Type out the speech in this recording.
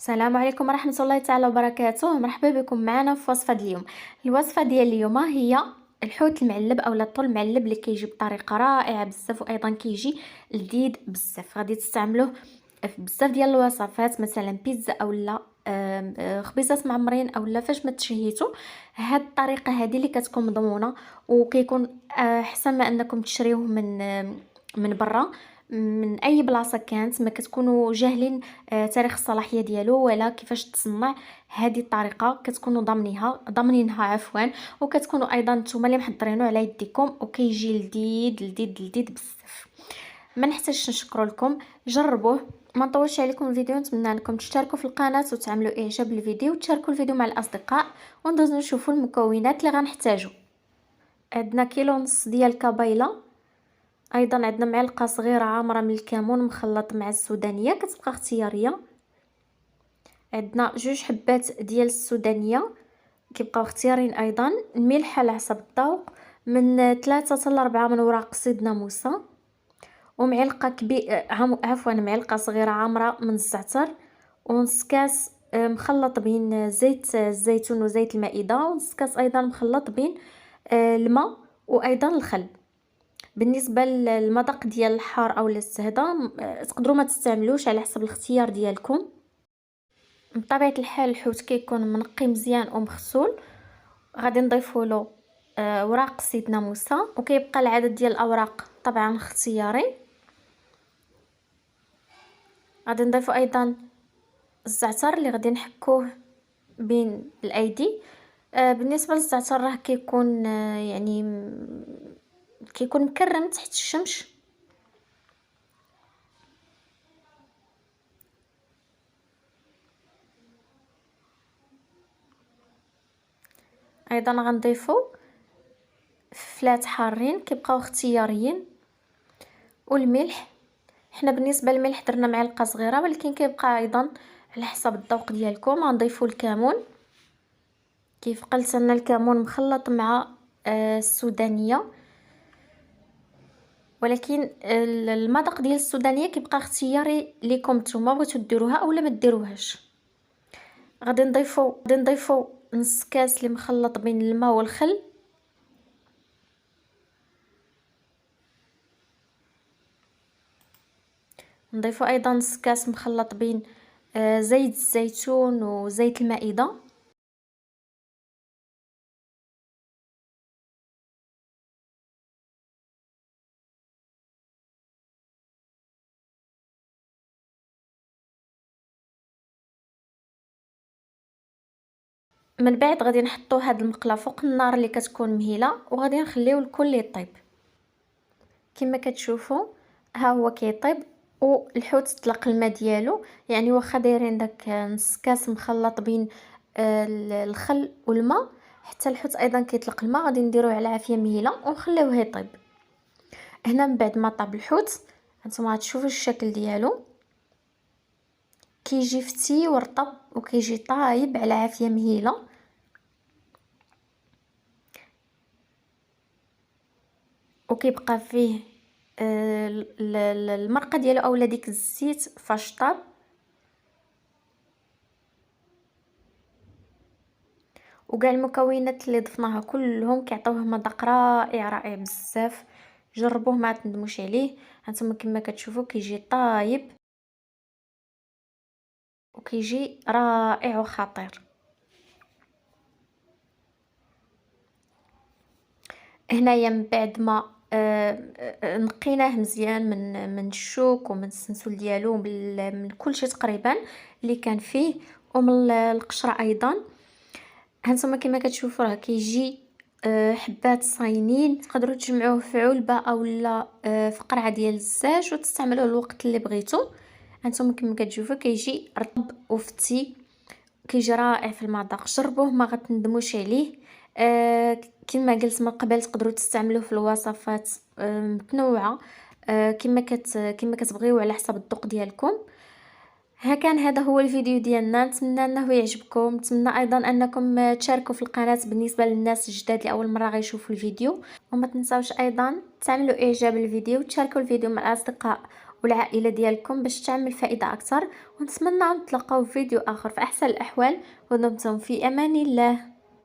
السلام عليكم ورحمة الله تعالى وبركاته. مرحبا بكم معنا في وصفة اليوم. الوصفة ديال اليوم هي الحوت المعلب اولا الطول المعلب اللي كيجي بطريقة رائعة بزاف، وايضا كيجي لذيذ بزاف. غادي تستعملوه في بزاف ديال الوصفات، مثلا بيتزا اولا خبيزات معمرين اولا فاش ما تشهيتو. هاد الطريقة هذه اللي كتكون مضمونة وكيكون احسن ما انكم تشريوه من برا، من اي بلاصه كانت ما كتكونوا جاهلين تاريخ الصلاحيه ديالو ولا كيفاش تصنع. هذه الطريقه كتكونوا ضامنينها عفوا، وكتكونوا ايضا نتوما اللي محضرينه على يديكم، وكيجي لذيذ لذيذ لذيذ بزاف. ما نحتاجش نشكر لكم، جربوه. ما نطولش عليكم الفيديو، نتمنى انكم تشتركوا في القناه وتعملوا اعجاب للفيديو وتشاركوا الفيديو مع الاصدقاء. وندوزو نشوفوا المكونات اللي غنحتاجو. عندنا كيلو ونص ديال الكابيله، ايضا عندنا معلقه صغيره عامره من الكمون مخلط مع السودانيه كتبقى اختياريه. عندنا جوج حبات ديال السودانيه كيبقاو اختيارين. ايضا الملح على حسب الذوق، من 3 حتى 4 من وراق سيد ناموسه، ومعلقه عفوا معلقه صغيره عامره من الزعتر، ونص كاس مخلط بين زيت الزيتون وزيت المائده، ونص كاس ايضا مخلط بين الماء وايضا الخل. بالنسبه للمذاق ديال الحار او السهده تقدروا ما تستعملوش على حسب الاختيار ديالكم. بطبيعه الحال الحوت كيكون منقي مزيان ومغسول. غادي نضيفوا له وراق سيد ناموسه، وكيبقى العدد ديال الاوراق طبعا اختياري. غادي نضيفوا ايضا الزعتر اللي غادي نحكوه بين الايدي. بالنسبه للزعتر راه كيكون يعني كيكون مكرم تحت الشمس. ايضا غنضيفوا فلات حارين كيبقاو اختياريين، والملح. حنا بالنسبه للملح درنا معلقه صغيره، ولكن كيبقى ايضا على حسب الذوق ديالكم. غنضيفوا الكمون، كيف قلت لنا الكمون مخلط مع السودانيه، ولكن المذاق ديال السودانيه كيبقى اختياري ليكم نتوما، بغيتو ديروها اولا ما ديروهاش. غادي نضيفوا نص كاس اللي مخلط بين الماء والخل، نضيفوا ايضا نص كاس مخلط بين زيت الزيتون وزيت المائده. من بعد غادي نحطوا هاد المقله فوق النار اللي كتكون مهيله، وغادي نخليو الكل يطيب. كما كتشوفوا ها هو كيطيب، والحوت طلق الماء ديالو. يعني واخا دايرين داك نص كاس مخلط بين الخل والماء، حتى الحوت ايضا كيطلق الماء. غادي نديروه على عافيه مهيله ونخليوه يطيب. هنا من بعد ما طاب الحوت هانتوما غتشوفوا الشكل ديالو، كيجي فتي ورطب وكيجي طايب على عافيه مهيله. وكيبقى فيه المرقه ديالو اولا ديك الزيت فاش طاب. وكاع المكونات اللي ضفناها كلهم كيعطيوه مذاق رائع رائع بزاف. جربوه ما تندموش عليه. هانتوما كما كتشوفوا كيجي طايب وكيجي رائع وخطير. هنايا من بعد ما نقيناه مزيان من الشوك ومن السنسول ديالو، من كل شيء تقريبا اللي كان فيه، ومن القشره ايضا. هانتوما كما كتشوفوا راه كيجي حبات صاينين. تقدروا تجمعوه في علبه اولا في قرعه ديال الزاج وتستعملوه الوقت اللي بغيتو. هانتوما كما كتشوفوا كيجي رطب وفتي، كيجي رائع في المذاق. جربوه ما غتندموش عليه. كما قلت من قبل تقدروا تستعملوه في الوصفات متنوعه، كما كتبغيو على حسب الذوق ديالكم. هذا هو الفيديو ديالنا، نتمنى انه يعجبكم. نتمنى ايضا انكم تشاركوا في القناه بالنسبه للناس الجداد اللي اول مره غيشوفوا الفيديو. وما تنساوش ايضا تعملوا اعجاب للفيديو وتشاركوا الفيديو مع الاصدقاء والعائلة ديالكم باش تعمل فائدة أكثر، ونتمنى نتلاقاو في فيديو آخر في أحسن الأحوال، ودمتم في أمان الله.